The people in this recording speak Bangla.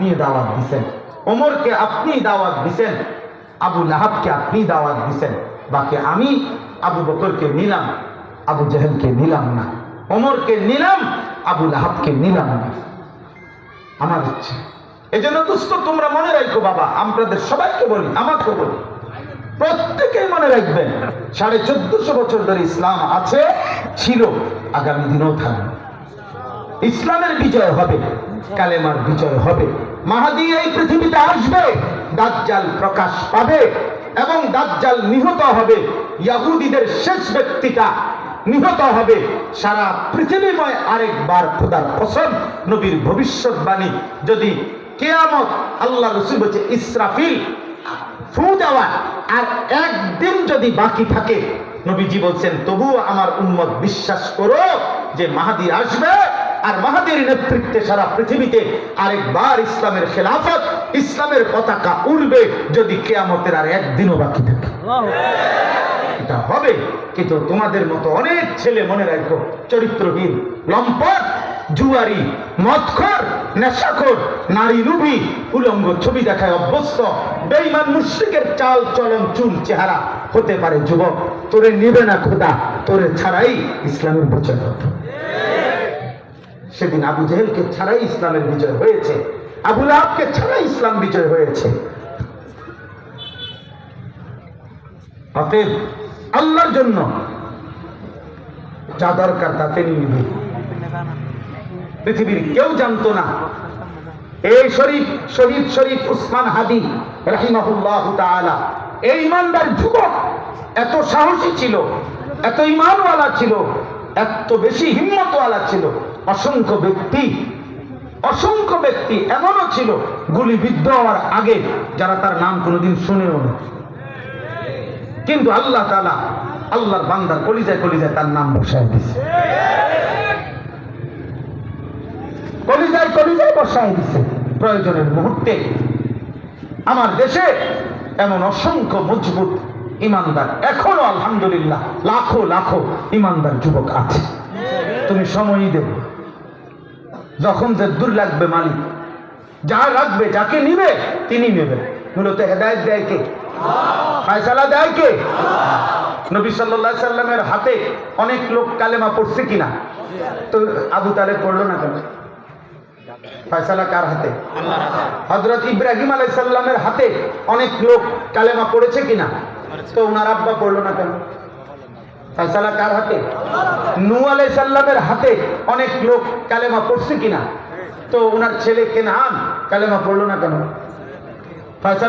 আপনি দাওয়াত দিছেন, ওমরকে আপনি দাওয়াত দিছেন, আবু লাহাবকে আপনি দাওয়াত দিছেন, বাকি আমি আবু বকরকে নিলাম, আবু জেহেলকে নিলাম না, ওমরকে নিলাম, আবু লাহাবকে নিলাম না। আমার ইচ্ছে। এই জন্য দোস্ত তোমরা মনে রাখো বাবা, আপনাদের সবাইকে বলি, আমাকে বলি, প্রত্যেকেই মনে রাখবেন 1450 বছর ধরে ইসলাম আছে, ছিল, আগামী দিনেও থাকবে। ইসলামের বিজয় হবে, কালেমার বিজয় হবে। মাহদী এই পৃথিবীতে আসবে, দাজ্জাল প্রকাশ পাবে এবং দাজ্জাল নিহত হবে। ইহুদিদের শেষ ব্যক্তিটা নিহত হবে। সারা পৃথিবীময় আরেকবার খোদার কসম, নবীর ভবিষ্যৎবাণী, যদি কিয়ামত, আল্লাহ রাসূল বলেছে ইসরাফিল ফু দেওয়া আর একদিন যদি বাকি থাকে, নবীজি বলছেন তবুও আমার উম্মত বিশ্বাস করো যে মাহদী আসবে, আর মাহদীর নেতৃত্বে সারা পৃথিবীতে আরেকবার ইসলামের খেলাফত, ইসলামের পতাকা উড়বে, যদি কিয়ামতের আর একদিনও বাকি থাকে। এটা হবে। কিন্তু তোমাদের মতো অনেক ছেলে মনে রাখো, চরিত্রহীন, লম্পট, জুয়ারি, মদখোর, নেশাখোর, নারী লুভি, উলঙ্গ ছবি দেখায় অভ্যস্ত, বেঈমান মুশরিকের চাল চলন, চুল চেহারা হতে পারে যুবক, তোরে নিবে না খোদা, তোরে ছাড়াই ইসলামের বিজয় হতো। সেদিন আবু জেহেলকে ছাড়াই ইসলামের বিজয় হয়েছে, আবু লাহাবকে ছাড়াই ইসলাম বিজয় হয়েছে। অতএব আল্লাহর জন্য যা দরকার তা তিনি নিবে। পৃথিবীর কেউ জানতো না এই শহীদ শরীফ উসমান হাদি রাহিমাহুল্লাহু তাআলা, এই ইমানদার যুবক এত সাহসী ছিল, এত ইমানওয়ালা ছিল, এত বেশি হিম্মতওয়ালা ছিল। অসংখ্য ব্যক্তি এমনও ছিল গুলিবিদ্ধ হওয়ার আগে যারা তার নাম কোনোদিন শুনেও না, কিন্তু আল্লাহ তাআলা আল্লাহর বান্দার কলিজায় কলিজায় তার নাম বসায় দিয়েছে, কলিজায় কলিজায় বসায় দিয়েছে। প্রয়োজনের মুহূর্তে আমার দেশে এমন অসংখ্য মজবুত ইমানদার এখনো আলহামদুলিল্লাহ লাখো লাখো ইমানদার যুবক আছে। তুমি সময়ই দেবে, যখন যে দূর লাগবে মালিক যা রাখবে, যাকে নিবে তিনি নেবে। মূলত হেদায়েত দেয় কে? ফয়সালা দেয় কে? নবী সাল্লাল্লাহু আলাইহি সাল্লামের হাতে অনেক লোক কালেমা পড়ছে কিনা? তো আবু তালেব পড়লো না কেন? ফয়সালা কার হাতে? হযরত ইব্রাহিম আলাইহিস সালামের হাতে অনেক লোক কালেমা পড়েছে কিনা? তো ওনার আব্বা পড়লো না কেন? ফয়সালা কার হাতে? নূহ আলাইহিস সালামের হাতে অনেক লোক কালেমা পড়ছে কিনা? তো ওনার ছেলে কেনআন কালেমা পড়লো না কেন? ফয়সালা